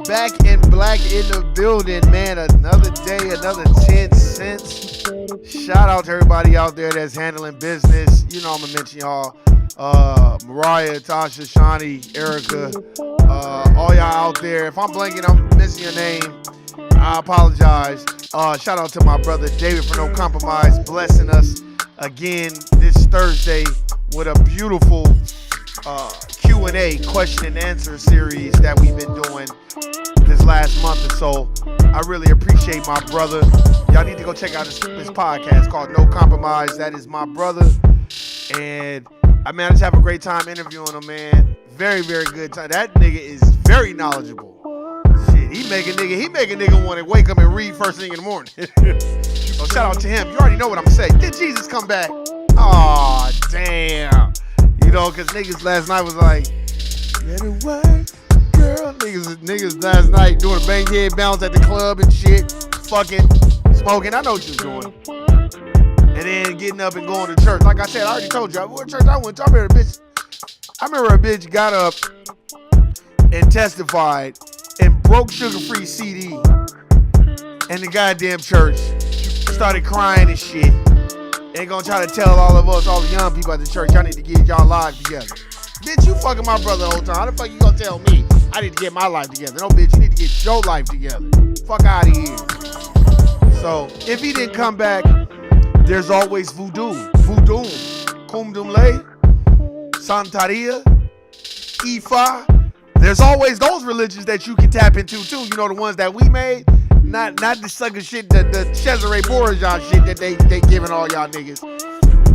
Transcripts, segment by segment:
Back in black in the building, man. Another day, another 10 cents. Shout out to everybody out there that's handling business. You know I'm gonna mention y'all. Mariah, Tasha, Shawnee, Erica, all y'all out there. If I'm blanking, I'm missing your name, I apologize. Shout out to my brother David for No Compromise, blessing us again this Thursday with a beautiful Q&A, question and answer series that we've been doing this last month or so. I really appreciate my brother. Y'all need to go check out this podcast called No Compromise. That is my brother. And I just have a great time interviewing him, man. Very, very good time. That nigga is very knowledgeable. Shit, he make a nigga want to wake up and read first thing in the morning. So shout out to him. You already know what I'm saying. Did Jesus come back? Aw, damn. You know, because niggas last night was like, let it work, girl. Niggas last night doing a bang head bounce at the club and shit, fucking, smoking. I know what you was doing. And then getting up and going to church. Like I said, I already told you, what church I went to. I remember a bitch got up and testified and broke Sugar-Free CD. And the goddamn church started crying and shit. Ain't gonna try to tell all of us, all the young people at the church, y'all need to get y'all lives together. Bitch, you fucking my brother the whole time. How the fuck you gonna tell me I need to get my life together? No, bitch, you need to get your life together. Fuck out of here. So, if he didn't come back, there's always voodoo, Kumdumle, Santaria, Ifa. There's always those religions that you can tap into too. You know, the ones that we made. Not the sucker shit, the Cesare Borgia shit that they giving all y'all niggas.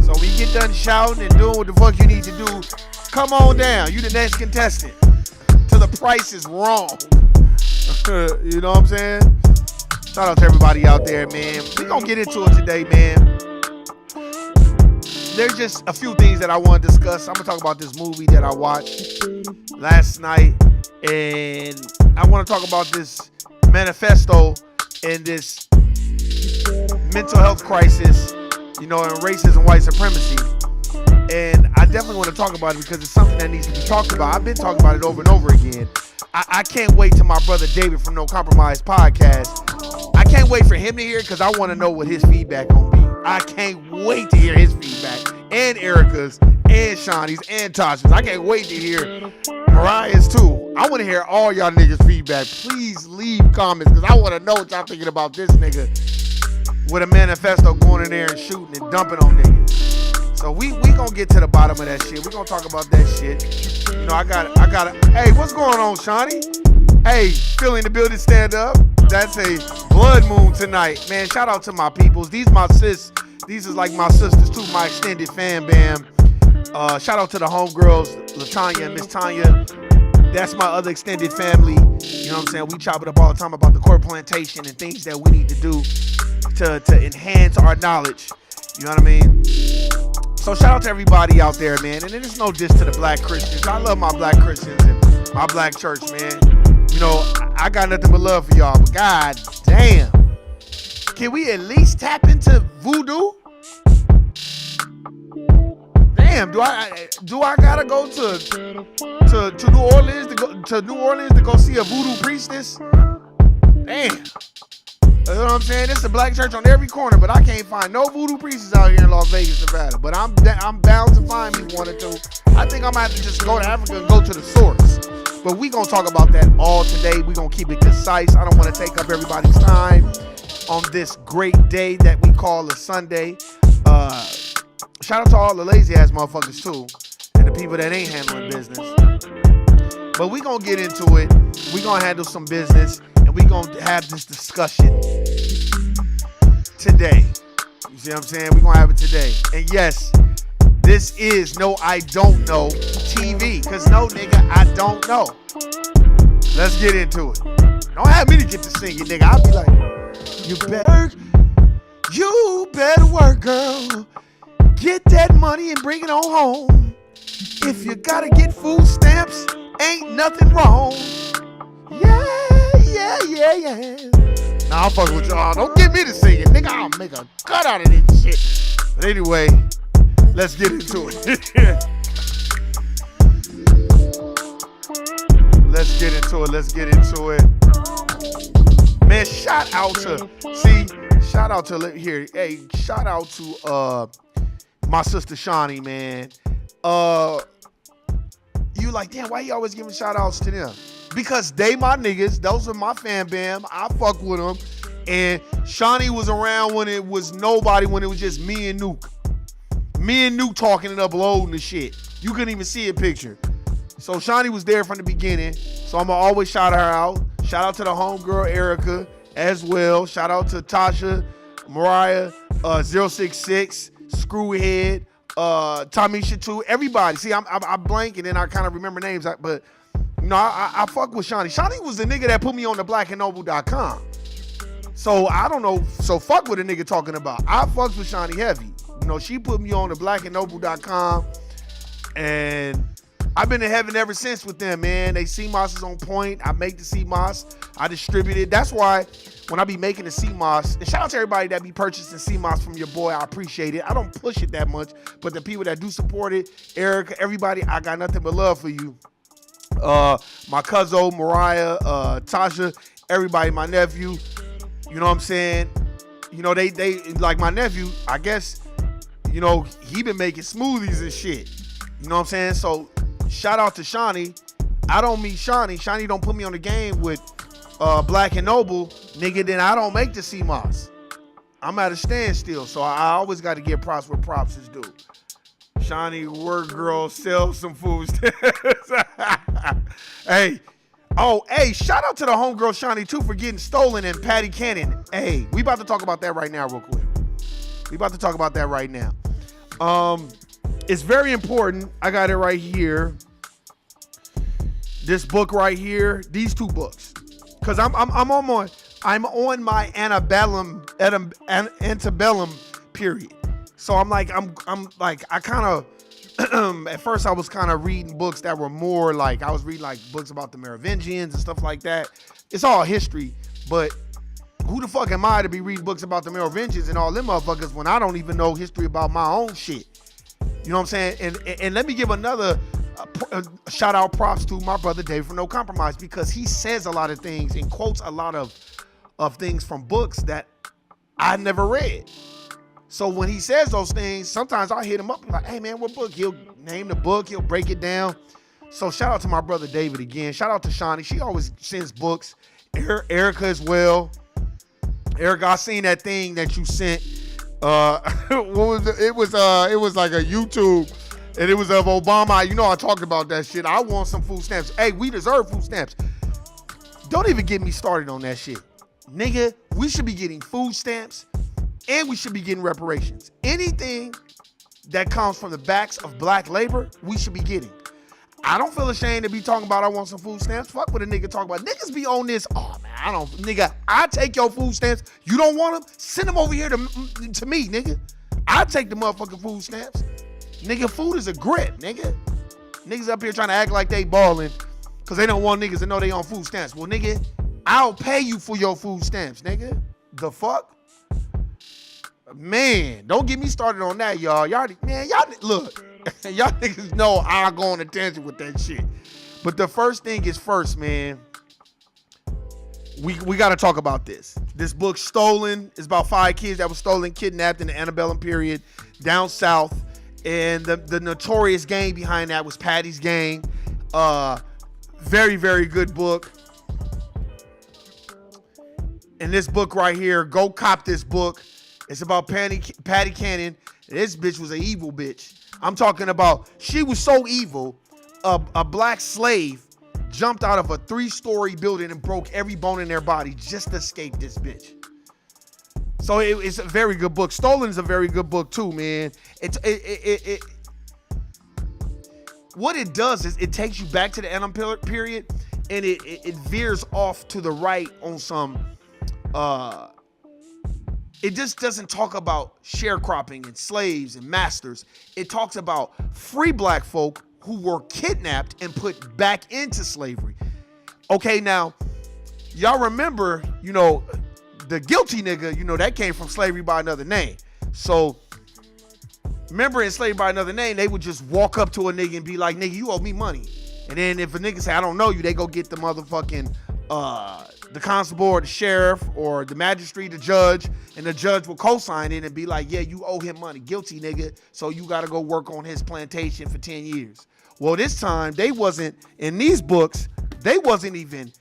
So when you get done shouting and doing what the fuck you need to do, come on down. You the next contestant. Till the price is wrong. You know what I'm saying? Shout out to everybody out there, man. We gonna get into it today, man. There's just a few things that I want to discuss. I'm gonna talk about this movie that I watched last night, and I want to talk about this manifesto and this mental health crisis, you know, and racism, white supremacy. And I definitely want to talk about it because it's something that needs to be talked about. I've been talking about it over and over again. I can't wait till my brother David from No Compromise podcast. I can't wait for him to hear it because I want to know what his feedback gonna be. I can't wait to hear his feedback. And Erica's, and Shawnee's, and Tasha's. I can't wait to hear Mariah's too. I want to hear all y'all niggas' feedback. Please leave comments because I want to know what y'all thinking about this nigga with a manifesto going in there and shooting and dumping on niggas. So we gonna get to the bottom of that shit. We gonna talk about that shit. You know, I got. Hey, what's going on, Shawnee? Hey, feeling the building stand up. That's a blood moon tonight, man. Shout out to my peoples. These my sis. These is like my sisters too. My extended fan bam. Shout out to the homegirls, LaTanya and Miss Tanya. That's my other extended family. You know what I'm saying? We chop it up all the time about the core plantation and things that we need to do to enhance our knowledge. You know what I mean? So shout out to everybody out there, man. And there's no diss to the black Christians. I love my black Christians and my black church, man. You know, I got nothing but love for y'all. But god damn. Can we at least tap into voodoo? Damn, do I gotta go to New Orleans to go see a voodoo priestess? Damn. You know what I'm saying? It's a black church on every corner, but I can't find no voodoo priestess out here in Las Vegas, Nevada. But I'm bound to find me one or two. I think I'm gonna have to just go to Africa and go to the source. But we gonna talk about that all today. We gonna keep it concise. I don't want to take up everybody's time on this great day that we call a Sunday. Shout out to all the lazy ass motherfuckers too, and the people that ain't handling business. But we gonna get into it. We gonna handle some business, and we gonna have this discussion today. You see what I'm saying? We gonna have it today. And yes, this is No I Don't Know TV, cause no nigga, I don't know. Let's get into it. Don't have me to get to singing, nigga. I'll be like, you better work, girl. Get that money and bring it on home. If you gotta get food stamps, ain't nothing wrong. Yeah. Nah, I'm fucking with y'all. Don't get me to sing it, nigga. I'll make a cut out of this shit. But anyway, let's get into it. Let's get into it. Man, shout out to my sister Shawnee, man. You like, damn, why you always giving shout outs to them? Because they my niggas. Those are my fan bam. I fuck with them. And Shawnee was around when it was nobody, when it was just me and Nuke. Me and Nuke talking and uploading the shit. You couldn't even see a picture. So Shawnee was there from the beginning. So I'm going to always shout her out. Shout out to the homegirl Erica as well. Shout out to Tasha, Mariah, 066, Screwhead, Tamisha too. Everybody. See, I blank and then I kind of remember names. But you know, I fuck with Shawnee. Shawnee was the nigga that put me on the blackandnoble.com. So I don't know. So fuck what a nigga talking about. I fucked with Shawnee heavy. You know, she put me on the blackandnoble.com, and I've been in heaven ever since with them, man. They CMOS is on point. I make the CMOS. I distribute it. That's why when I be making the CMOS, and shout out to everybody that be purchasing CMOS from your boy. I appreciate it. I don't push it that much, but the people that do support it, Erica, everybody, I got nothing but love for you. My cousin, Mariah, Tasha, everybody, my nephew. You know what I'm saying? You know, they like my nephew, I guess, you know, he been making smoothies and shit. You know what I'm saying? So shout out to Shawnee. I don't meet Shawnee. Shawnee don't put me on the game with Black and Noble, nigga, then I don't make the CMOS. I'm at a standstill, so I always got to give props where props is due. Shawnee, work girl, sell some food. Hey, shout out to the homegirl Shawnee too for getting stolen in Patty Cannon. Hey, we about to talk about that right now real quick. It's very important. I got it right here. This book right here, these two books. Cause I'm on my antebellum period. So I'm like I kind of at first I was kind of reading books that were more like, I was reading like books about the Merovingians and stuff like that. It's all history, but who the fuck am I to be reading books about the Merovingians and all them motherfuckers when I don't even know history about my own shit? You know what I'm saying? And let me give another shout out props to my brother Dave from No Compromise, because he says a lot of things and quotes a lot of things from books that I never read. So when he says those things, sometimes I hit him up like, hey man, what book? He'll name the book, he'll break it down. So shout out to my brother David again. Shout out to Shawnee. She always sends books. Erica as well. Erica, I seen that thing that you sent. What was it? It was like a YouTube, and it was of Obama. You know I talked about that shit. I want some food stamps. Hey, we deserve food stamps. Don't even get me started on that shit. Nigga, we should be getting food stamps and we should be getting reparations. Anything that comes from the backs of black labor, we should be getting. I don't feel ashamed to be talking about I want some food stamps. Fuck what a nigga talk about. Niggas be on this. Oh man, nigga, I take your food stamps. You don't want them? Send them over here to me, nigga. I take the motherfucking food stamps. Nigga, food is a grip, nigga. Niggas up here trying to act like they balling because they don't want niggas to know they on food stamps. Well, nigga, I'll pay you for your food stamps, nigga. The fuck? Man, don't get me started on that, y'all. Y'all look, y'all niggas know I'll go on a tangent with that shit. But the first thing is first, man. We got to talk about this. This book, Stolen, is about 5 kids that were stolen, kidnapped in the antebellum period down south. And the notorious gang behind that was Patty's Gang. Very, very good book. And this book right here, go cop this book. It's about Patty Cannon. This bitch was an evil bitch. I'm talking about, she was so evil, a black slave jumped out of a 3-story building and broke every bone in their body just to escape this bitch. So it's a very good book. Stolen is a very good book too, man. What it does is it takes you back to the antebellum period, and it veers off to the right on some. It just doesn't talk about sharecropping and slaves and masters. It talks about free black folk who were kidnapped and put back into slavery. Okay, now, y'all remember, the guilty nigga, that came from slavery by another name. So, remember in slavery by another name, they would just walk up to a nigga and be like, nigga, you owe me money. And then if a nigga say, I don't know you, they go get the motherfucking, the constable or the sheriff or the magistrate, the judge, and the judge will co-sign it and be like, yeah, you owe him money, guilty nigga, so you got to go work on his plantation for 10 years. Well, this time they wasn't, in these books, they wasn't even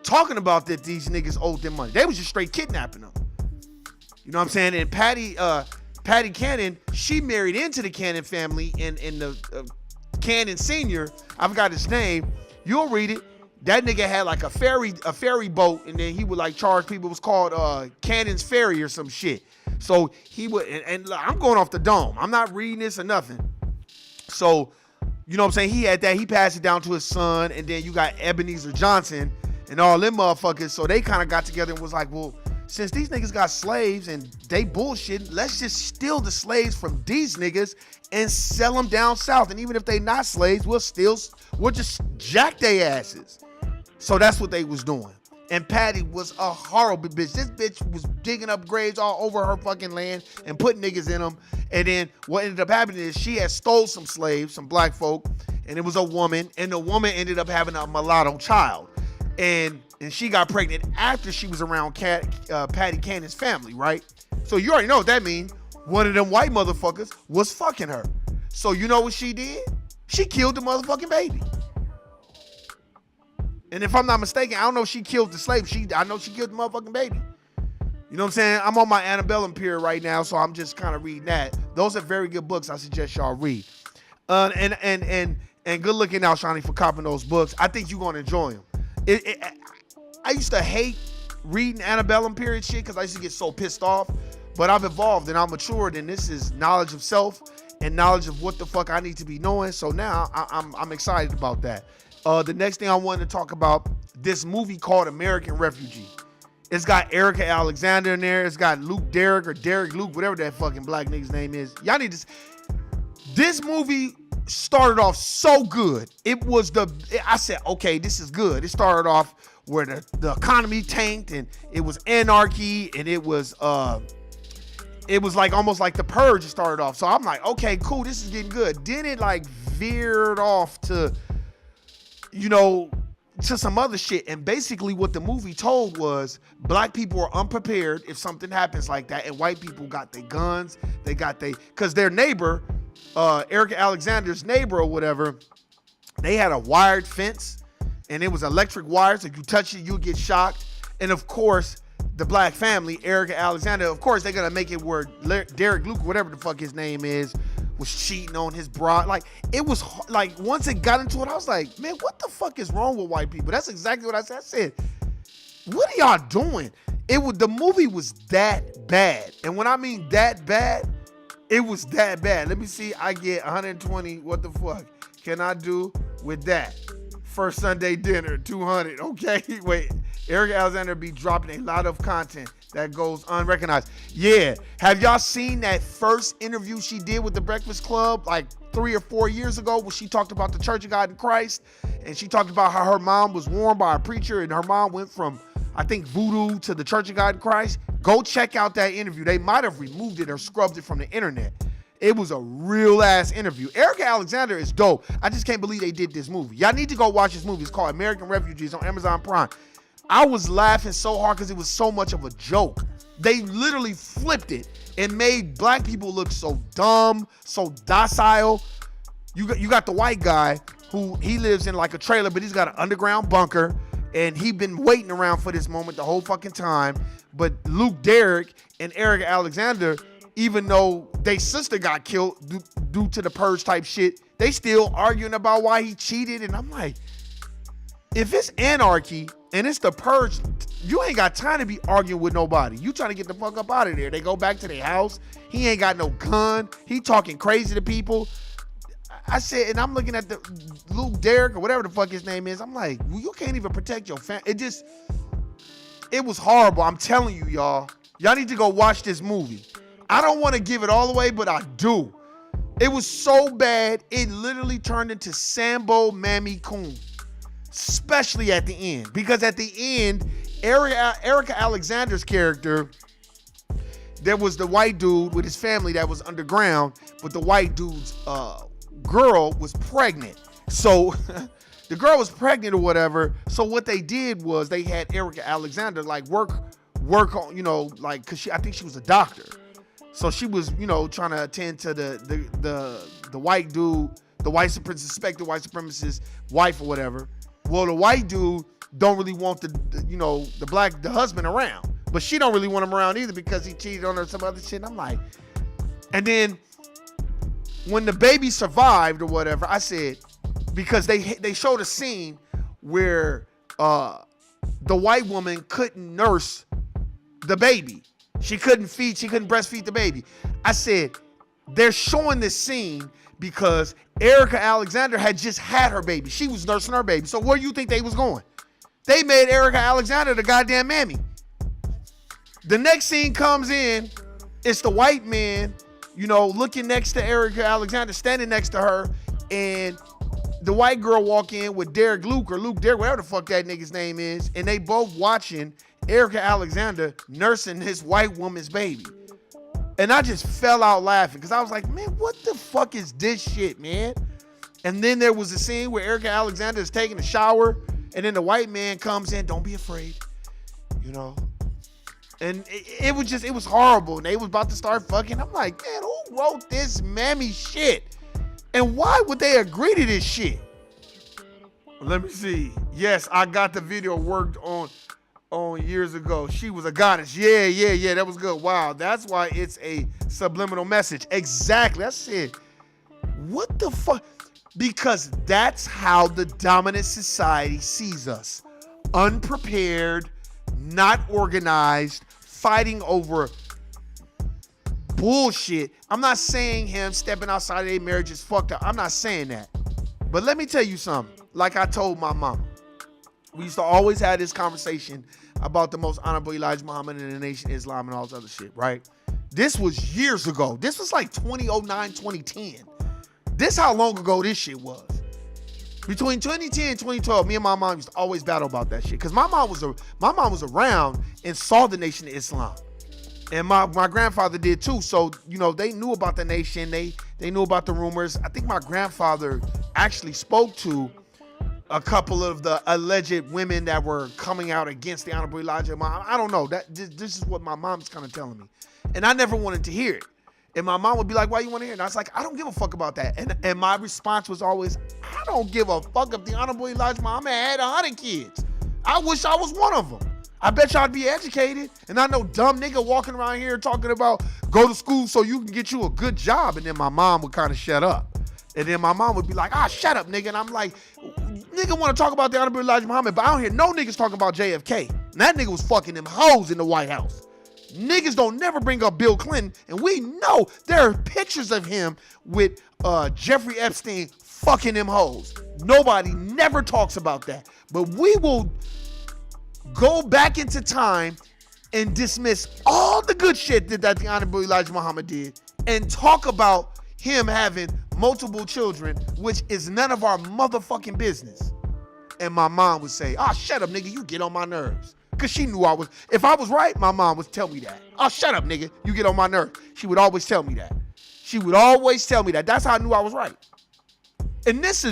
talking about that these niggas owed them money. They was just straight kidnapping them. You know what I'm saying? And Patty Cannon, she married into the Cannon family, and the Cannon Senior, I forgot his name, you'll read it. That nigga had like a ferry boat, and then he would like charge people. It was called Cannon's Ferry or some shit. So he would, and I'm going off the dome. I'm not reading this or nothing. So, you know what I'm saying? He had that. He passed it down to his son, and then you got Ebenezer Johnson and all them motherfuckers. So they kind of got together and was like, well, since these niggas got slaves and they bullshit, let's just steal the slaves from these niggas and sell them down south. And even if they not slaves, we'll just jack their asses. So that's what they was doing. And Patty was a horrible bitch. This bitch was digging up graves all over her fucking land and putting niggas in them. And then what ended up happening is she had stole some slaves, some black folk, and it was a woman. And the woman ended up having a mulatto child. And she got pregnant after she was around Patty Cannon's family, right? So you already know what that means. One of them white motherfuckers was fucking her. So you know what she did? She killed the motherfucking baby. And if I'm not mistaken, I don't know if she killed the slave. I know she killed the motherfucking baby. You know what I'm saying? I'm on my antebellum period right now, so I'm just kind of reading that. Those are very good books I suggest y'all read. And good looking out, Shawnee, for copping those books. I think you're going to enjoy them. I used to hate reading antebellum period shit because I used to get so pissed off. But I've evolved and I'm matured, and this is knowledge of self and knowledge of what the fuck I need to be knowing. So now I'm excited about that. The next thing I wanted to talk about, this movie called American Refugee. It's got Erica Alexander in there. It's got Luke Derrick or Derek Luke, whatever that fucking black nigga's name is. Y'all need to. This movie started off so good. I said, okay, this is good. It started off where the economy tanked and it was anarchy and it was like almost like The Purge started off. So I'm like, okay, cool, this is getting good. Then it like veered off to, to some other shit. And basically what the movie told was black people are unprepared if something happens like that, and white people got their guns, because their neighbor, Erica Alexander's neighbor or whatever, they had a wired fence, and it was electric wires. If you touch it, you get shocked. And of course, the black family, Erica Alexander, of course, they're going to make it where Derek Luke, whatever the fuck his name is, was cheating on his broad. Like, it was, like, once it got into it, I was like, man, what the fuck is wrong with white people? That's exactly what I said. I said, what are y'all doing? The movie was that bad. And when I mean that bad, it was that bad. Let me see. I get 120. What the fuck can I do with that? First Sunday dinner, 200. Okay, wait. Erica Alexander be dropping a lot of content that goes unrecognized. Yeah. Have y'all seen that first interview she did with the Breakfast Club like 3 or 4 years ago, when she talked about the Church of God in Christ, and she talked about how her mom was warned by a preacher, and her mom went from, I think, voodoo to the Church of God in Christ? Go check out that interview. They might have removed it or scrubbed it from the internet. It was a real ass interview. Erica Alexander is dope. I just can't believe they did this movie. Y'all need to go watch this movie. It's called American Refugees on Amazon Prime. I was laughing so hard because it was so much of a joke. They literally flipped it and made black people look so dumb, so docile. You got the white guy who he lives in like a trailer, but he's got an underground bunker, and he been waiting around for this moment the whole fucking time. But Luke Derrick and Erica Alexander, even though their sister got killed due to the purge type shit, they still arguing about why he cheated. And I'm like, if it's anarchy and it's the purge, you ain't got time to be arguing with nobody. You trying to get the fuck up out of there. They go back to their house. He ain't got no gun. He talking crazy to people. I said, and I'm looking at the Luke Derrick or whatever the fuck his name is. I'm like, well, you can't even protect your family. It was horrible. I'm telling you, y'all. Y'all need to go watch this movie. I don't want to give it all away, but I do. It was so bad, it literally turned into Sambo Mammy Coon. Especially at the end. Because at the end, Erica Alexander's character, there was the white dude with his family that was underground, but the white dude's girl was pregnant. So the girl was pregnant or whatever. So what they did was they had Erica Alexander like work on, like, cause I think she was a doctor. So she was, trying to attend to the white dude, the suspected white supremacist wife or whatever. Well, the white dude don't really want the husband around, but she don't really want him around either because he cheated on her or some other shit. And I'm like, and then when the baby survived or whatever, I said, because they showed a scene where the white woman couldn't nurse the baby. She couldn't breastfeed the baby. I said, they're showing this scene because Erica Alexander had just had her baby. She was nursing her baby. So where do you think they was going? They made Erica Alexander the goddamn mammy. The next scene comes in, it's the white man, looking next to Erica Alexander, standing next to her, and the white girl walk in with Derek Luke or Luke Derek, whatever the fuck that nigga's name is, and they both watching Erica Alexander nursing his white woman's baby. And I just fell out laughing because I was like, man, what the fuck is this shit, man? And then there was a scene where Erica Alexander is taking a shower, and then the white man comes in, don't be afraid, And it was horrible. And they was about to start fucking. I'm like, man, who wrote this mammy shit? And why would they agree to this shit? Let me see. Yes, I got the video worked on years ago. She was a goddess. Yeah. That was good. Wow. That's why it's a subliminal message. Exactly. I said, what the fuck? Because that's how the dominant society sees us. Unprepared, not organized, fighting over bullshit. I'm not saying him stepping outside of their marriage is fucked up. I'm not saying that. But let me tell you something. Like I told my mama, we used to always have this conversation about the most honorable Elijah Muhammad in the nation, Islam, and all this other shit, right? This was years ago. This was like 2009, 2010. This how long ago this shit was. Between 2010 and 2012, me and my mom used to always battle about that shit. Because my mom was around and saw the Nation of Islam. And my grandfather did too. So, they knew about the nation. They knew about the rumors. I think my grandfather actually spoke to a couple of the alleged women that were coming out against the Honorable Elijah Muhammad. I don't know. This is what my mom's kind of telling me. And I never wanted to hear it. And my mom would be like, why you want to hear it? And I was like, I don't give a fuck about that. And my response was always, I don't give a fuck if the Honorable Elijah Muhammad had 100 kids. I wish I was one of them. I bet y'all I'd be educated. And I know dumb nigga walking around here talking about go to school so you can get you a good job. And then my mom would kind of shut up. And then my mom would be like, shut up, nigga. And I'm like, nigga want to talk about the Honorable Elijah Muhammad, but I don't hear no niggas talking about JFK. And that nigga was fucking them hoes in the White House. Niggas don't never bring up Bill Clinton, and we know there are pictures of him with Jeffrey Epstein fucking them hoes. Nobody never talks about that. But we will go back into time and dismiss all the good shit that the Honorable Elijah Muhammad did and talk about him having multiple children, which is none of our motherfucking business. And my mom would say, shut up, nigga, you get on my nerves. Because she knew if I was right, my mom would tell me that. Shut up, nigga, you get on my nerves. She would always tell me that. She would always tell me that. That's how I knew I was right. And this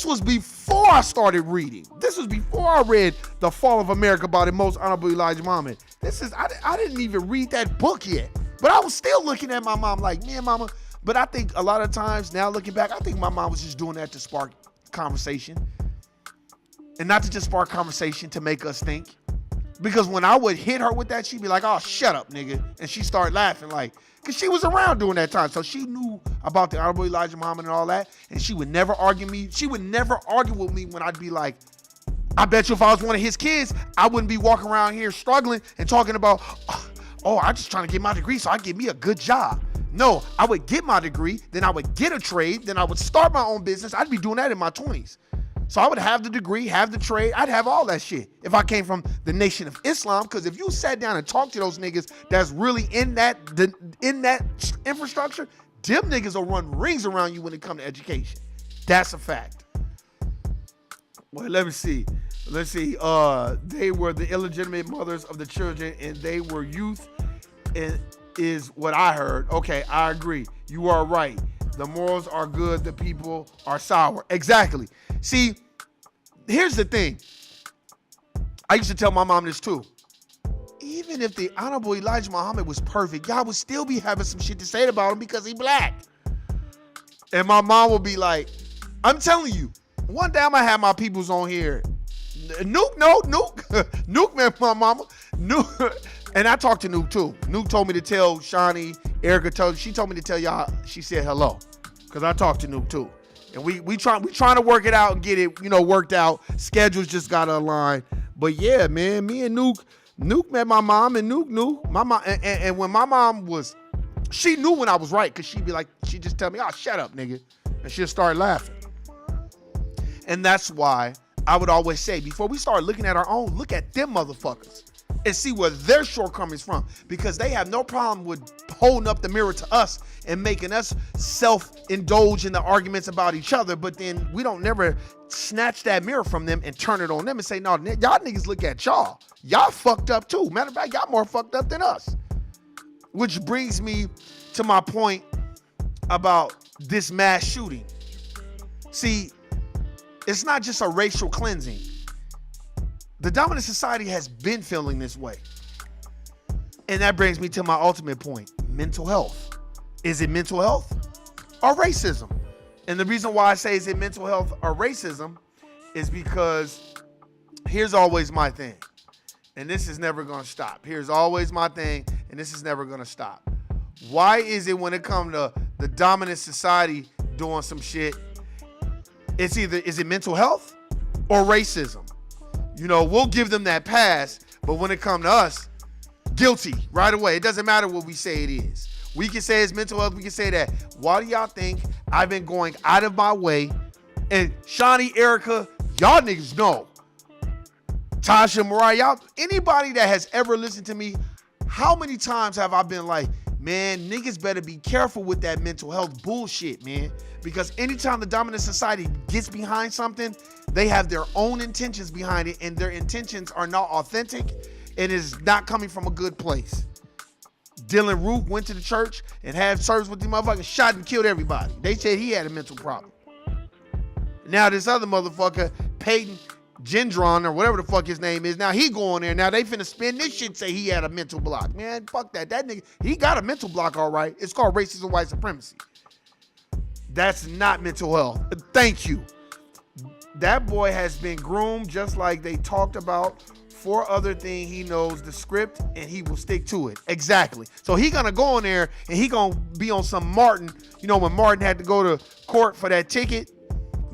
was before I started reading. This was before I read The Fall of America by the Most Honorable Elijah Muhammad. I didn't even read that book yet. But I was still looking at my mom like, man, mama. But I think a lot of times now looking back, I think my mom was just doing that to spark conversation. And not to just spark conversation to make us think. Because when I would hit her with that, she'd be like, shut up, nigga. And she started laughing because she was around during that time. So she knew about the Honorable Elijah Muhammad and all that. And she would never argue me. She would never argue with me when I'd be like, I bet you if I was one of his kids, I wouldn't be walking around here struggling and talking about, I'm just trying to get my degree so I get me a good job. No, I would get my degree, then I would get a trade, then I would start my own business. I'd be doing that in my 20s. So I would have the degree, have the trade. I'd have all that shit if I came from the Nation of Islam. Because if you sat down and talked to those niggas that's really in that infrastructure, them niggas will run rings around you when it comes to education. That's a fact. Well, let me see. Let's see. They were the illegitimate mothers of the children, and they were youth, and is what I heard. Okay, I agree. You are right. The morals are good. The people are sour. Exactly. See, here's the thing. I used to tell my mom this too. Even if the Honorable Elijah Muhammad was perfect, y'all would still be having some shit to say about him because he black. And my mom would be like, I'm telling you, one day I'm going to have my peoples on here. Nuke met my mama. Nuke. And I talked to Nuke too. Nuke told me to tell Shawnee, Erica she told me to tell y'all, she said hello. Because I talked to Nuke too. And we trying to work it out and get it, worked out. Schedules just got to align. But yeah, man, me and Nuke met my mom, and Nuke knew. My mom, and when my mom she knew when I was right, because she'd just tell me, shut up, nigga. And she'll start laughing. And that's why I would always say, before we start looking at our own, look at them motherfuckers and see where their shortcomings from, because they have no problem with holding up the mirror to us and making us self-indulge in the arguments about each other. But then we don't never snatch that mirror from them and turn it on them and say, no, y'all niggas look at y'all. Y'all fucked up too. Matter of fact, y'all more fucked up than us. Which brings me to my point about this mass shooting. See, it's not just a racial cleansing. The dominant society has been feeling this way. And that brings me to my ultimate point, mental health. Is it mental health or racism? And the reason why I say is it mental health or racism is because here's always my thing. And this is never going to stop. Here's always my thing, and this is never going to stop. Why is it when it comes to the dominant society doing some shit, is it mental health or racism? We'll give them that pass, but when it comes to us, guilty right away. It doesn't matter what we say it is. We can say it's mental health. We can say that. Why do y'all think I've been going out of my way? And Shawnee, Erica, y'all niggas know. Tasha, Mariah, anybody that has ever listened to me, how many times have I been like, man, niggas better be careful with that mental health bullshit, man. Because anytime the dominant society gets behind something, they have their own intentions behind it, and their intentions are not authentic. It is not coming from a good place. Dylan Roof went to the church and had service with the motherfucker, shot and killed everybody. They said he had a mental problem. Now this other motherfucker Peyton Gendron or whatever the fuck his name is. Now he go on there. Now they finna spin this shit, say he had a mental block. Man, fuck that. That nigga, he got a mental block, all right. It's called racism, white supremacy. That's not mental health. Thank you. That boy has been groomed just like they talked about. For other thing, he knows the script and he will stick to it. Exactly. So he gonna go on there and he gonna be on some Martin. You know when Martin had to go to court for that ticket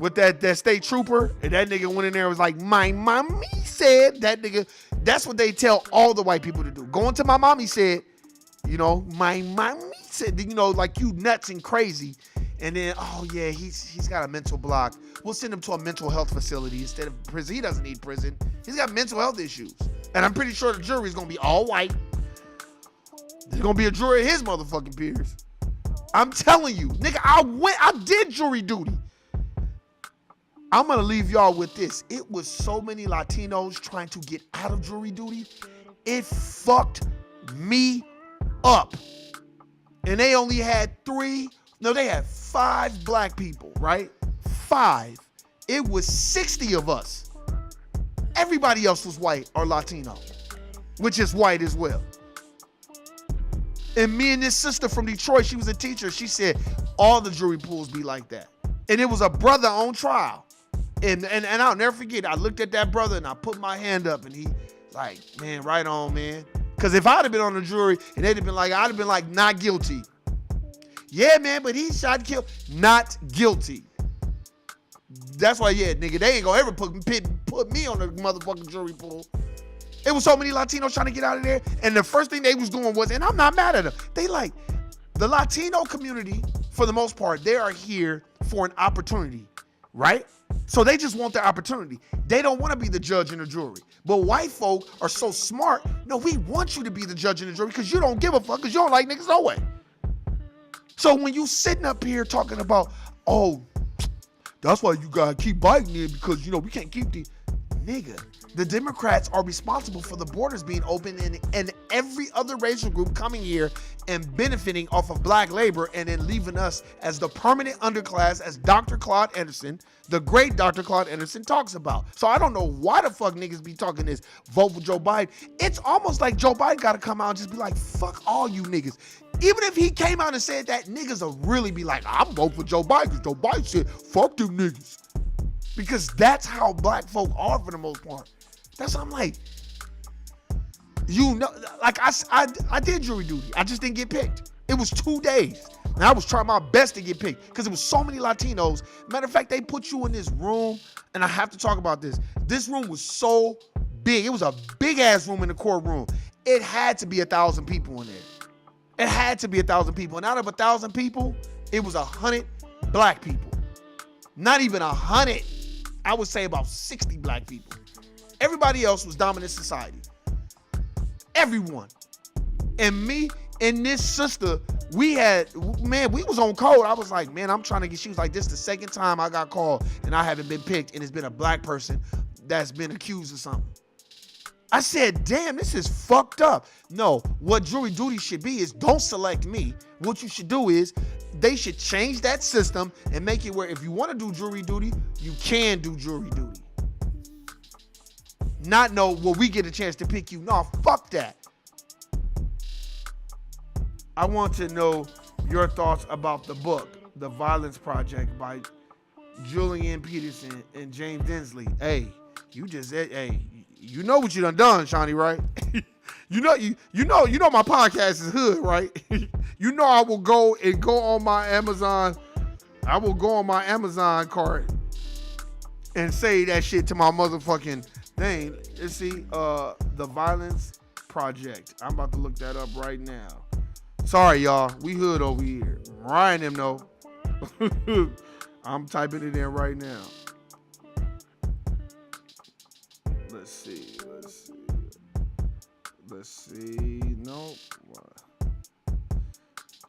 with that state trooper, and that nigga went in there and was like, my mommy said, that nigga, that's what they tell all the white people to do. Go into my mommy said, you know, my mommy said, you know, like you nuts and crazy. And then, oh yeah, he's got a mental block. We'll send him to a mental health facility instead of prison. He doesn't need prison. He's got mental health issues. And I'm pretty sure the jury is gonna be all white. There's gonna be a jury of his motherfucking peers. I'm telling you, nigga, I did jury duty. I'm gonna leave y'all with this. It was so many Latinos trying to get out of jury duty. It fucked me up. And they only had they had 5 black people, right? 5. It was 60 of us. Everybody else was white or Latino, which is white as well. And me and this sister from Detroit, she was a teacher. She said all the jury pools be like that. And it was a brother on trial. And I'll never forget, I looked at that brother and I put my hand up and he like, man, right on, man. Because if I'd have been on the jury and they'd have been like, I'd have been like, not guilty. Yeah, man, but he shot and killed. Not guilty. That's why, yeah, nigga, they ain't gonna ever put me on the motherfucking jury pool. It was so many Latinos trying to get out of there. And the first thing they was doing was, and I'm not mad at them, they like, the Latino community, for the most part, they are here for an opportunity, right? So they just want their opportunity. They don't want to be the judge and the jury. But white folk are so smart. No, we want you to be the judge and the jury because you don't give a fuck because you don't like niggas no way. So when you sitting up here talking about, oh, that's why you gotta keep Biden in because, you know, we can't keep the nigga. The Democrats are responsible for the borders being open and every other racial group coming here and benefiting off of black labor and then leaving us as the permanent underclass, as Dr. Claude Anderson, the great Dr. Claude Anderson talks about. So I don't know why the fuck niggas be talking this vote for Joe Biden. It's almost like Joe Biden gotta come out and just be like, fuck all you niggas. Even if he came out and said that, niggas will really be like, I'm voting for Joe Biden because Joe Biden said, fuck them niggas. Because that's how black folk are for the most part. That's what I'm like, you know, like I did jury duty. I just didn't get picked. It was 2 days. And I was trying my best to get picked because it was so many Latinos. Matter of fact, they put you in this room, and I have to talk about this. This room was so big. It was a big ass room in the courtroom. It had to be 1,000 people in there. It had to be 1,000 people. And out of 1,000 people, it was 100 black people. Not even 100. I would say about 60 black people. Everybody else was dominant society. Everyone. And me and this sister, we was on code. I was like, man, I'm trying to get, she was like, this is the second time I got called and I haven't been picked and it's been a black person that's been accused of something. I said, damn, this is fucked up. No, what jury duty should be is don't select me. What you should do is they should change that system and make it where if you want to do jury duty, you can do jury duty. Not know, well, we get a chance to pick you. No, fuck that. I want to know your thoughts about the book, The Violence Project by Julian Peterson and James Dinsley. Hey, you know what you done, Shawnee, right? you know my podcast is hood, right? You know I will go on my Amazon. I will go on my Amazon cart and say that shit to my motherfucking thing. Let's see, The Violence Project. I'm about to look that up right now. Sorry, y'all. We hood over here. Ryan them though. I'm typing it in right now. Let's see. Nope.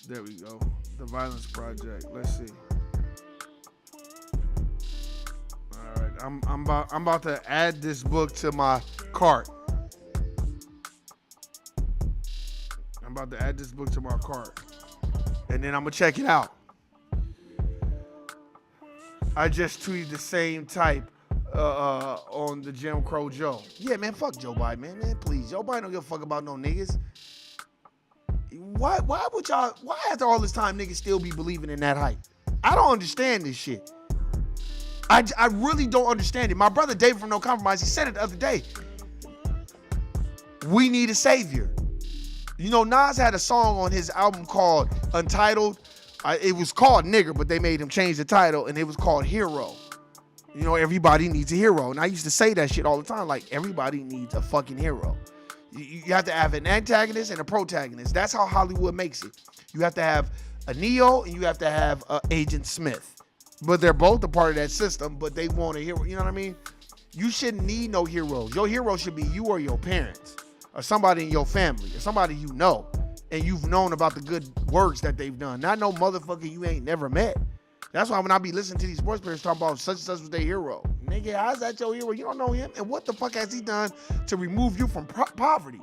There we go. The Violence Project. Let's see. All right. I'm about to add this book to my cart. I'm about to add this book to my cart. And then I'm gonna check it out. I just tweeted the same type on the Jim Crow Joe. Yeah, man, fuck Joe Biden, man, please. Joe Biden don't give a fuck about no niggas. Why after all this time niggas still be believing in that hype? I don't understand this shit. I really don't understand it. My brother David from No Compromise, he said it the other day. We need a savior. You know, Nas had a song on his album called Untitled. It was called Nigger, but they made him change the title, and it was called Hero. You know, everybody needs a hero. And I used to say that shit all the time, like, everybody needs a fucking hero. You have to have an antagonist and a protagonist. That's how Hollywood makes it. You have to have a Neo, and you have to have Agent Smith. But they're both a part of that system, but they want a hero. You know what I mean? You shouldn't need no heroes. Your hero should be you or your parents, or somebody in your family, or somebody you know, and you've known about the good works that they've done. Not no motherfucker you ain't never met. That's why when I be listening to these sports players talking about such and such was their hero. Nigga, how's that your hero? You don't know him. And what the fuck has he done to remove you from poverty?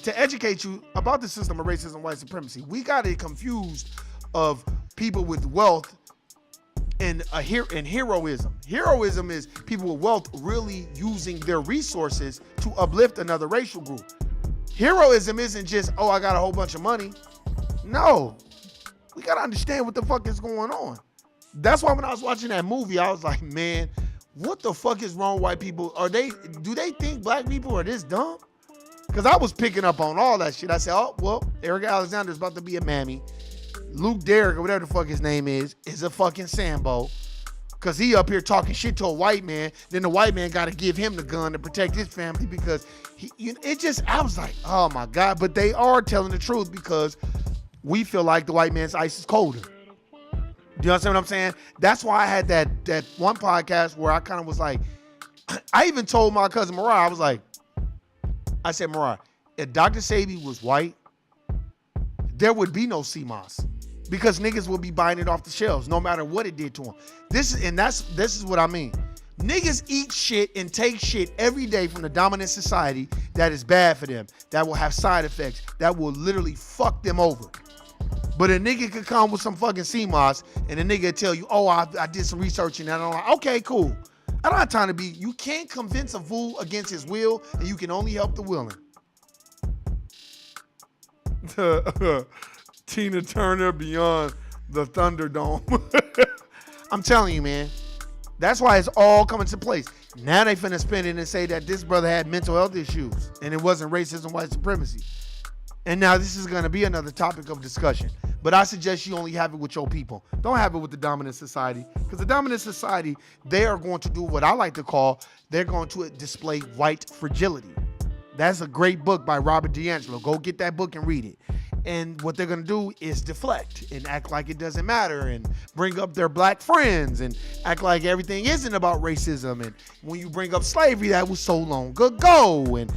To educate you about the system of racism and white supremacy. We got it confused of people with wealth and heroism. Heroism is people with wealth really using their resources to uplift another racial group. Heroism isn't just, oh, I got a whole bunch of money. No. We got to understand what the fuck is going on. That's why when I was watching that movie, I was like, man, what the fuck is wrong with white people? Do they think black people are this dumb? Because I was picking up on all that shit. I said, oh, well, Eric Alexander's about to be a mammy. Luke Derrick, or whatever the fuck his name is a fucking Sambo. Because he up here talking shit to a white man. Then the white man got to give him the gun to protect his family because I was like, oh my God. But they are telling the truth because we feel like the white man's ice is colder. Do you understand what I'm saying? That's why I had that one podcast where I kind of was like, I even told my cousin Mariah, I said, Mariah, if Dr. Sebi was white, there would be no CMOS because niggas would be buying it off the shelves no matter what it did to them. This is what I mean. Niggas eat shit and take shit every day from the dominant society that is bad for them, that will have side effects, that will literally fuck them over. But a nigga could come with some fucking CMOS and a nigga tell you, oh, I did some research and I'm like, okay, cool. I don't have time to be, you can't convince a fool against his will and you can only help the willing. Tina Turner beyond the Thunderdome. I'm telling you, man. That's why it's all coming to place. Now they finna spin it and say that this brother had mental health issues and it wasn't racism, white supremacy. And now this is gonna be another topic of discussion. But I suggest you only have it with your people. Don't have it with the dominant society. Because the dominant society, they are going to do what I like to call, they're going to display white fragility. That's a great book by Robert DiAngelo. Go get that book and read it. And what they're going to do is deflect and act like it doesn't matter and bring up their black friends and act like everything isn't about racism. And when you bring up slavery, that was so long ago. And,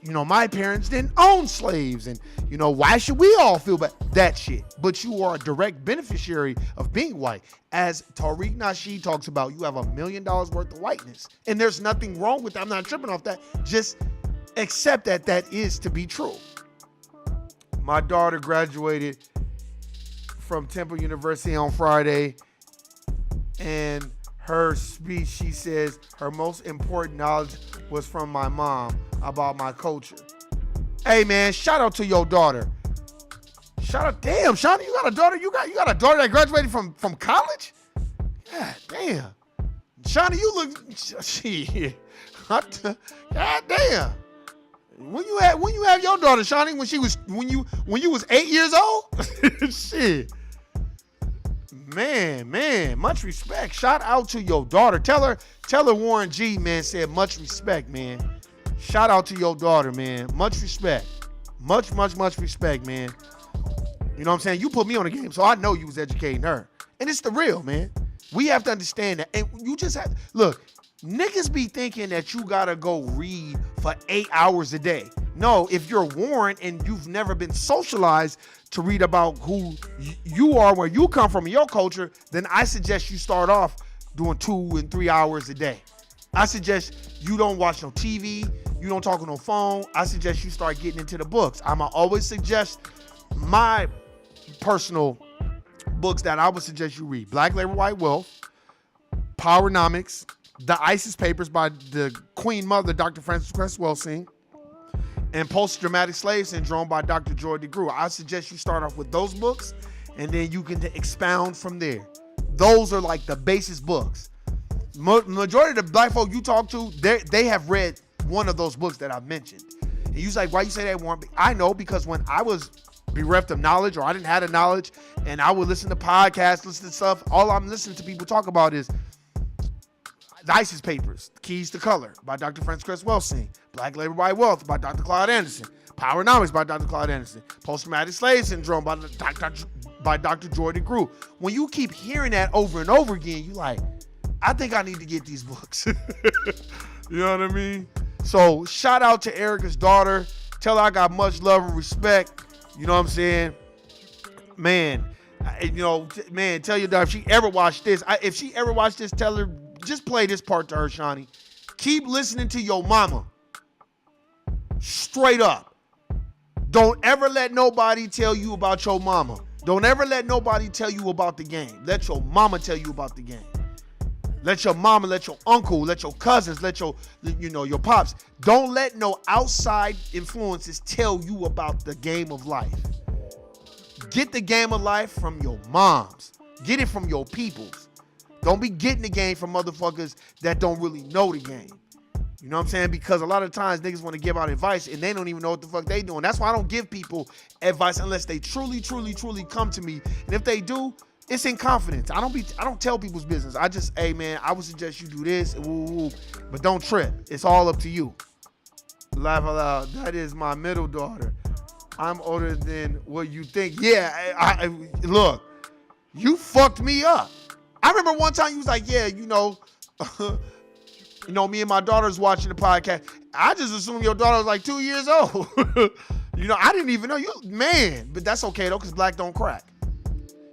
you know, my parents didn't own slaves. And, you know, why should we all feel bad? That shit. But you are a direct beneficiary of being white. As Tariq Nasheed talks about, you have $1 million worth of whiteness. And there's nothing wrong with that. I'm not tripping off that. Just accept that that is to be true. My daughter graduated from Temple University on Friday, and her speech, she says her most important knowledge was from my mom about my culture. Hey man, shout out to your daughter. Shout out, damn, Shawnee, you got a daughter? You got a daughter that graduated from college? God damn. Shawnee, you look, shit. God damn. When you have your daughter, Shawnee, when you was 8 years old? Shit. Man, much respect. Shout out to your daughter. Tell her Warren G, man, said much respect, man. Shout out to your daughter, man. Much respect. Much respect, man. You know what I'm saying? You put me on the game, so I know you was educating her. And it's the real, man. We have to understand that. And you just have, look, niggas be thinking that you gotta go read for 8 hours a day. No, if you're Warren and you've never been socialized to read about who you are, where you come from in your culture, then I suggest you start off doing 2 and 3 hours a day. I suggest you don't watch no TV, you don't talk on no phone. I suggest you start getting into the books. I'ma always suggest my personal books that I would suggest you read. Black Labor, White Wealth, Powernomics, The ISIS Papers by the Queen Mother, Dr. Frances Cress Welsing, and Post-Traumatic Slave Syndrome by Dr. Joy DeGruy. I suggest you start off with those books, and then you can expound from there. Those are like the basis books. Majority of the black folk you talk to, they have read one of those books that I've mentioned. And you're like, why you say that, Warren? I know, because when I was bereft of knowledge, or I didn't have the knowledge, and I would listen to podcasts, listen to stuff, all I'm listening to people talk about is the ISIS Papers, Keys to Color by Dr. Frances Cress Welsing, Black Labor by Wealth by Dr. Claude Anderson, Powernomics by Dr. Claude Anderson, Post-Traumatic Slave Syndrome by Dr. Joy DeGruy. When you keep hearing that over and over again, you like, I think I need to get these books. You know what I mean? So shout out to Erica's daughter. Tell her I got much love and respect. You know what I'm saying? Man, tell your daughter if she ever watched this. If she ever watched this, tell her, just play this part to her, Shawnee. Keep listening to your mama. Straight up. Don't ever let nobody tell you about your mama. Don't ever let nobody tell you about the game. Let your mama tell you about the game. Let your mama, let your uncle, let your cousins, let your pops. Don't let no outside influences tell you about the game of life. Get the game of life from your moms. Get it from your peoples. Don't be getting the game from motherfuckers that don't really know the game. You know what I'm saying? Because a lot of times niggas want to give out advice and they don't even know what the fuck they doing. That's why I don't give people advice unless they truly, truly, truly come to me. And if they do, it's in confidence. I don't tell people's business. I just, hey man, I would suggest you do this, but don't trip. It's all up to you. Laugh out loud. That is my middle daughter. I'm older than what you think. Yeah, look, you fucked me up. I remember one time you was like, yeah, me and my daughter's watching the podcast. I just assumed your daughter was like 2 years old. I didn't even know you, man. But that's okay though, because black don't crack.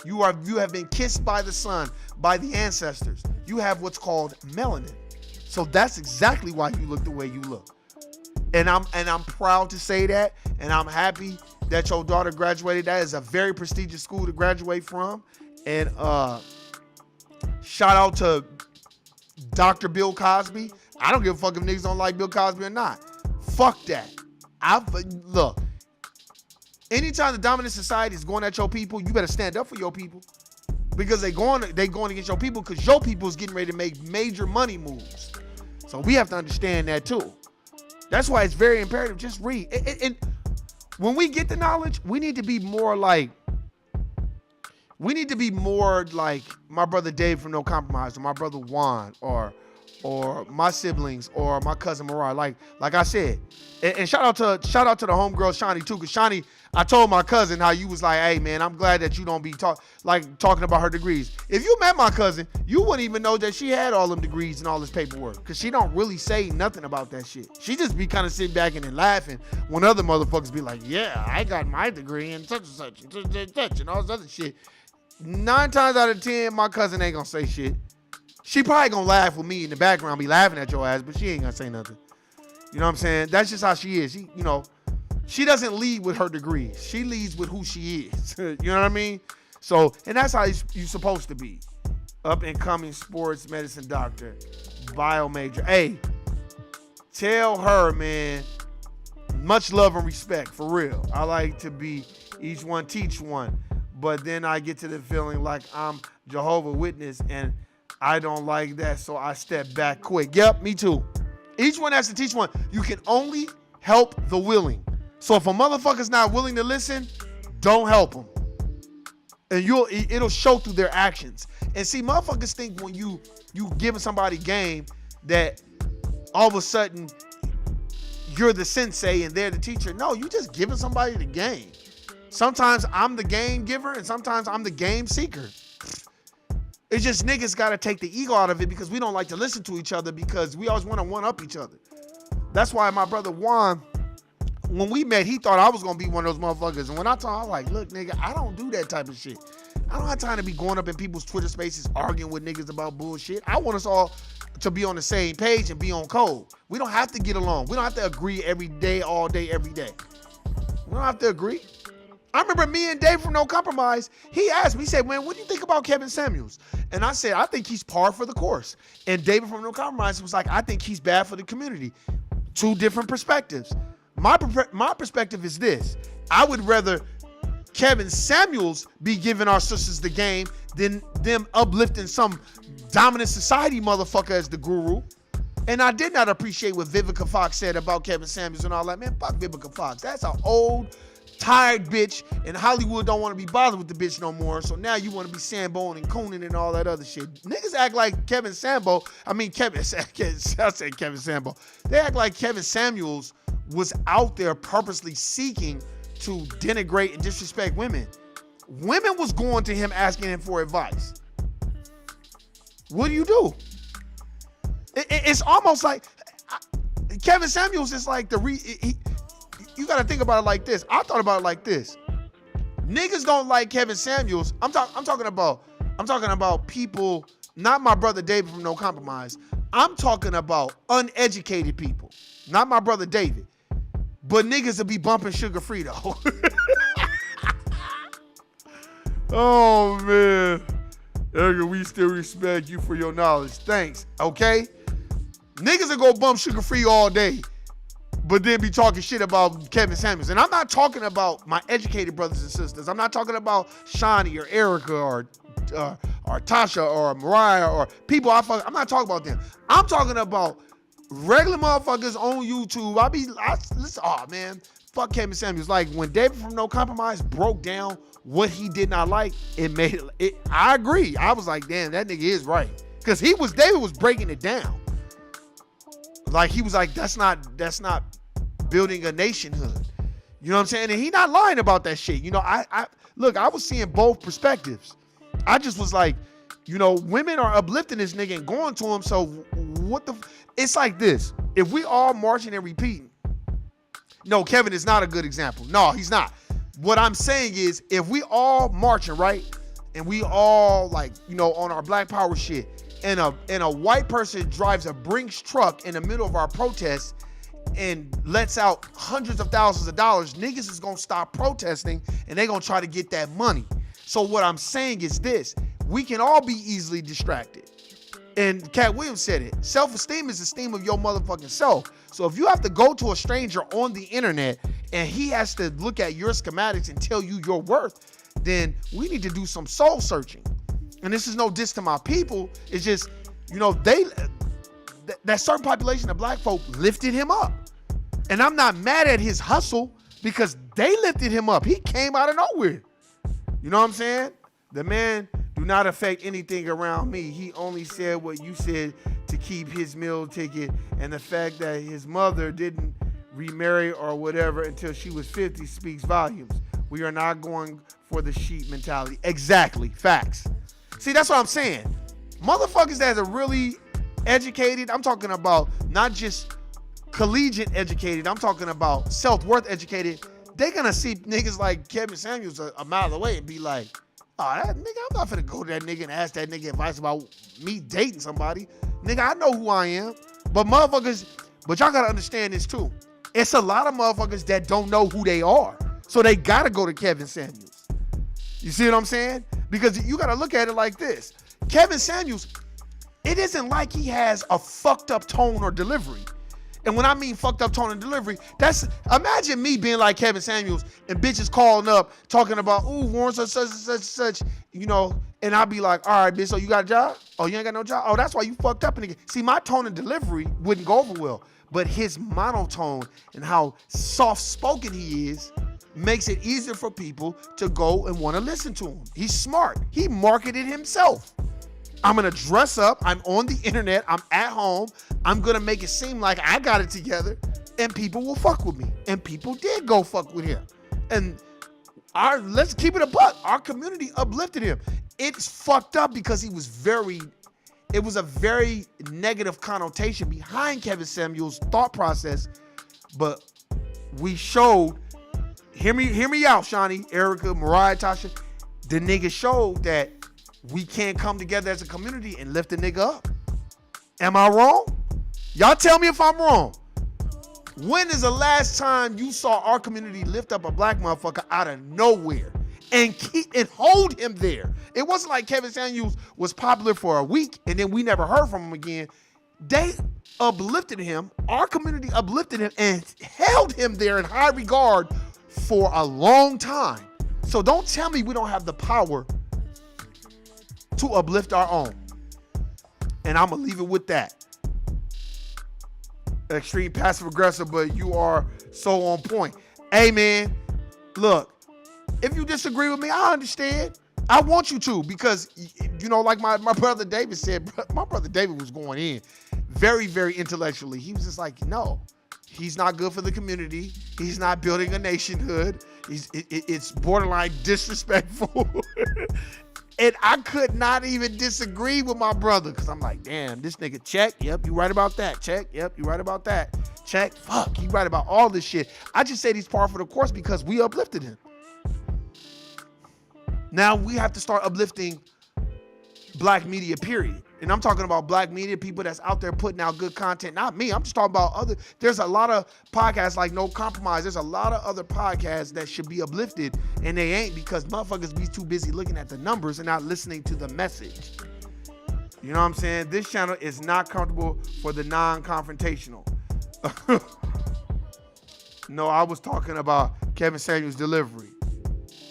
You have been kissed by the sun, by the ancestors. You have what's called melanin. So that's exactly why you look the way you look. And I'm proud to say that, and I'm happy that your daughter graduated. That is a very prestigious school to graduate from. And shout out to Dr. Bill Cosby. I don't give a fuck if niggas don't like Bill Cosby or not. Fuck that. Look, anytime the dominant society is going at your people, you better stand up for your people. Because they going against your people because your people is getting ready to make major money moves. So we have to understand that too. That's why it's very imperative. Just read. And when we get the knowledge, we need to be more like my brother Dave from No Compromise, or my brother Juan, or my siblings, or my cousin Mariah. Like I said, and shout out to the homegirl Shawnee too, because Shawnee, I told my cousin how you was like, hey man, I'm glad that you don't be talking about her degrees. If you met my cousin, you wouldn't even know that she had all them degrees and all this paperwork, because she don't really say nothing about that shit. She just be kind of sitting back and then laughing when other motherfuckers be like, yeah, I got my degree in such and such and such and all this other shit. 9 times out of 10, my cousin ain't gonna say shit. She probably gonna laugh with me in the background, be laughing at your ass, but she ain't gonna say nothing. You know what I'm saying? That's just how she is. She doesn't lead with her degrees. She leads with who she is. You know what I mean? So, and that's how you're supposed to be. Up and coming sports medicine doctor, bio major. Hey, tell her, man, much love and respect, for real. I like to be each one teach one. But then I get to the feeling like I'm Jehovah's Witness and I don't like that, so I step back quick. Yep, me too. Each one has to teach one. You can only help the willing. So if a motherfucker's not willing to listen, don't help them. And it'll show through their actions. And see, motherfuckers think when you giving somebody game that all of a sudden you're the sensei and they're the teacher. No, you just giving somebody the game. Sometimes I'm the game giver and sometimes I'm the game seeker. It's just niggas got to take the ego out of it because we don't like to listen to each other because we always want to one-up each other. That's why my brother Juan, when we met, he thought I was going to be one of those motherfuckers. And when I told him, I was like, look, nigga, I don't do that type of shit. I don't have time to be going up in people's Twitter spaces arguing with niggas about bullshit. I want us all to be on the same page and be on code. We don't have to get along. We don't have to agree every day, all day, every day. We don't have to agree. I remember me and Dave from No Compromise, he asked me, he said, man, what do you think about Kevin Samuels? And I said, I think he's par for the course. And David from No Compromise was like, I think he's bad for the community. Two different perspectives. My perspective is this. I would rather Kevin Samuels be giving our sisters the game than them uplifting some dominant society motherfucker as the guru. And I did not appreciate what Vivica Fox said about Kevin Samuels and all that. Man, fuck Vivica Fox. That's an old, tired bitch, and Hollywood don't want to be bothered with the bitch no more. So now you want to be Sambo and Coonan and all that other shit. Niggas act like Kevin Sambo. I said Kevin Sambo. They act like Kevin Samuels was out there purposely seeking to denigrate and disrespect women. Women was going to him asking him for advice. What do you do? It's almost like Kevin Samuels is like you got to think about it like this. I thought about it like this. Niggas don't like Kevin Samuels. I'm talking about people, not my brother David from No Compromise. I'm talking about uneducated people, not my brother David. But niggas will be bumping Sugar Free though. Oh man. Erica, we still respect you for your knowledge. Thanks. Okay? Niggas will go bump Sugar Free all day, but then be talking shit about Kevin Samuels. And I'm not talking about my educated brothers and sisters. I'm not talking about Shawnee or Erica or Tasha or Mariah or people I'm not talking about them. I'm talking about regular motherfuckers on YouTube. Listen, oh man, fuck Kevin Samuels. Like when David from No Compromise broke down what he did not like, it made it. I agree. I was like, damn, that nigga is right. Cause David was breaking it down. Like he was like, that's not building a nationhood. You know what I'm saying? And he not lying about that shit. You know, I was seeing both perspectives. I just was like, you know, women are uplifting this nigga and going to him. So it's like this. If we all marching and repeating, no, Kevin is not a good example. No, he's not. What I'm saying is, if we all marching, right, and we all like, you know, on our Black Power shit, and a white person drives a Brinks truck in the middle of our protest and lets out hundreds of thousands of dollars, niggas is gonna stop protesting and they gonna try to get that money. So what I'm saying is this: we can all be easily distracted. And Cat Williams said it. Self-esteem is esteem of your motherfucking self. So if you have to go to a stranger on the internet and he has to look at your schematics and tell you your worth, then we need to do some soul searching. And this is no diss to my people. It's just, you know, that certain population of black folk lifted him up. And I'm not mad at his hustle because they lifted him up. He came out of nowhere. You know what I'm saying? The man do not affect anything around me. He only said what you said to keep his meal ticket, and the fact that his mother didn't remarry or whatever until she was 50 speaks volumes. We are not going for the sheep mentality. Exactly. Facts. See, that's what I'm saying. Motherfuckers that are really educated, I'm talking about not just collegiate educated, I'm talking about self-worth educated. They're gonna see niggas like Kevin Samuels a mile away and be like, oh, that nigga, I'm not finna go to that nigga and ask that nigga advice about me dating somebody. Nigga, I know who I am. But y'all gotta understand this too. It's a lot of motherfuckers that don't know who they are. So they gotta go to Kevin Samuels. You see what I'm saying? Because you gotta look at it like this. Kevin Samuels, it isn't like he has a fucked up tone or delivery. And when I mean fucked up tone and delivery, imagine me being like Kevin Samuels and bitches calling up talking about, ooh, Warren such, you know, and I'll be like, all right, bitch, so you got a job? Oh, you ain't got no job? Oh, that's why you fucked up. And see, my tone and delivery wouldn't go over well, but his monotone and how soft-spoken he is makes it easier for people to go and want to listen to him. He's smart. He marketed himself. I'm going to dress up. I'm on the internet. I'm at home. I'm going to make it seem like I got it together and people will fuck with me. And people did go fuck with him. And let's keep it a buck. Our community uplifted him. It's fucked up because it was a very negative connotation behind Kevin Samuels' thought process. But we showed, hear me out, Shawnee, Erica, Mariah, Tasha. The nigga showed that we can't come together as a community and lift a nigga up. Am I wrong? Y'all tell me if I'm wrong. When is the last time you saw our community lift up a black motherfucker out of nowhere and hold him there? It wasn't like Kevin Samuels was popular for a week and then we never heard from him again. They uplifted him, our community uplifted him and held him there in high regard for a long time. So don't tell me we don't have the power to uplift our own. And I'm gonna leave it with that. Extreme passive aggressive, but you are so on point. Hey man, look, if you disagree with me, I understand. I want you to, because you know, like my brother David said, my brother David was going in very, very intellectually. He was just like, no, he's not good for the community. He's not building a nationhood. It's borderline disrespectful. And I could not even disagree with my brother because I'm like, damn, this nigga, check. Yep, you right about that. Check. Yep, you right about that. Check. Fuck, you right about all this shit. I just said he's par for the course because we uplifted him. Now we have to start uplifting black media, period. And I'm talking about black media, people that's out there putting out good content. Not me. I'm just talking about other. There's a lot of podcasts like No Compromise. There's a lot of other podcasts that should be uplifted, and they ain't because motherfuckers be too busy looking at the numbers and not listening to the message. You know what I'm saying? This channel is not comfortable for the non-confrontational. No, I was talking about Kevin Samuels' delivery.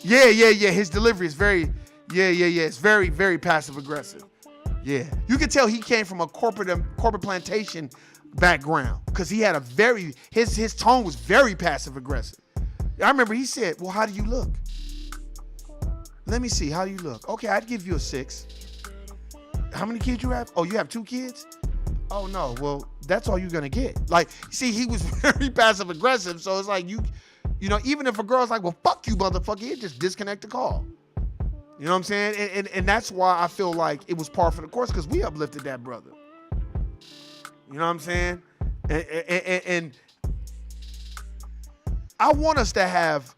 Yeah. His delivery is very, it's very, very passive aggressive. Yeah, you can tell he came from a corporate plantation background because he had a very, his tone was very passive aggressive. I remember he said, well, how do you look? Let me see, how do you look? Okay, I'd give you a 6. How many kids you have? Oh, you have 2 kids? Oh no, well, that's all you're gonna get. Like, see, he was very passive aggressive, so it's like you know, even if a girl's like, well, fuck you, motherfucker, you just disconnect the call. You know what I'm saying? And that's why I feel like it was par for the course because we uplifted that brother. You know what I'm saying? And I want us to have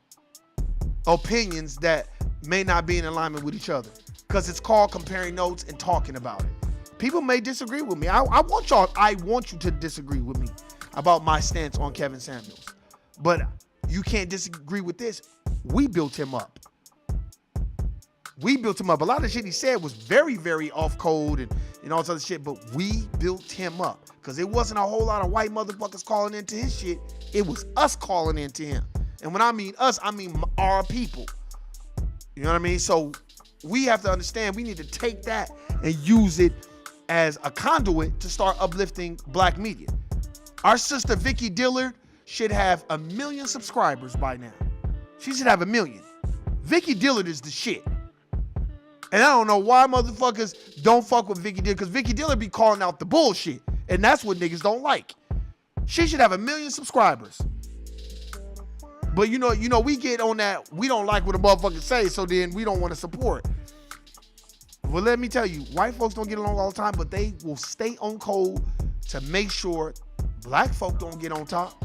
opinions that may not be in alignment with each other because it's called comparing notes and talking about it. People may disagree with me. I want you to disagree with me about my stance on Kevin Samuels. But you can't disagree with this. We built him up. A lot of the shit he said was very, very off code and all this other shit, but we built him up because it wasn't a whole lot of white motherfuckers calling into his shit. It was us calling into him. And when I mean us, I mean our people. You know what I mean? So we have to understand we need to take that and use it as a conduit to start uplifting black media. Our sister Vicky Dillard should have 1 million subscribers by now. She should have 1 million. Vicky Dillard is the shit. And I don't know why motherfuckers don't fuck with Vicky Dillard, because Vicky Dillard be calling out the bullshit. And that's what niggas don't like. She should have 1 million subscribers. But you know, we get on that, we don't like what a motherfucker say, so then we don't want to support. Well, let me tell you, white folks don't get along all the time, but they will stay on code to make sure black folk don't get on top.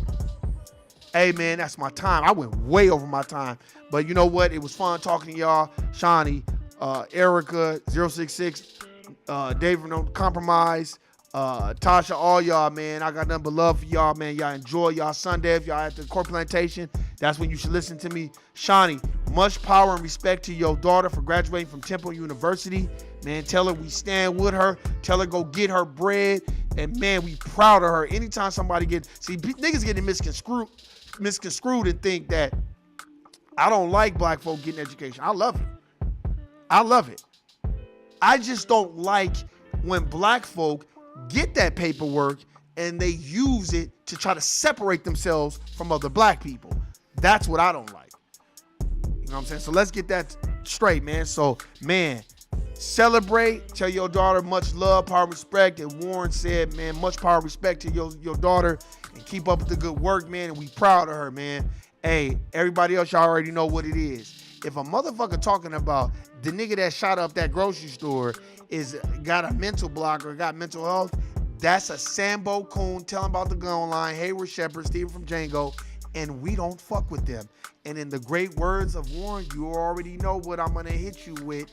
Hey man, that's my time. I went way over my time. But you know what? It was fun talking to y'all. Shawnee, Erica, 066, David, No Compromise, Tasha, all y'all, man. I got nothing but love for y'all, man. Y'all enjoy y'all Sunday. If y'all at the Court Plantation, that's when you should listen to me. Shawnee, much power and respect to your daughter for graduating from Temple University. Man, tell her we stand with her. Tell her go get her bread. And man, we proud of her. Anytime somebody niggas getting misconstrued and think that I don't like black folk getting education. I love it. I just don't like when black folk get that paperwork and they use it to try to separate themselves from other black people. That's what I don't like. You know what I'm saying? So let's get that straight, man. So, man, celebrate. Tell your daughter much love, power, respect. And Warren said, man, much power, respect to your daughter. And keep up with the good work, man. And we proud of her, man. Hey, everybody else, y'all already know what it is. If a motherfucker talking about the nigga that shot up that grocery store got a mental block or got mental health, that's a Sambo coon telling about the gun line, Hayward Shepherd, Steven from Django, and we don't fuck with them. And in the great words of Warren, you already know what I'm gonna hit you with.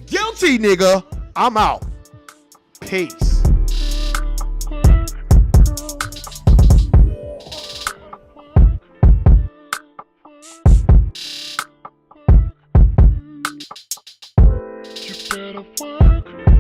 Guilty, nigga. I'm out. Peace. gotta work.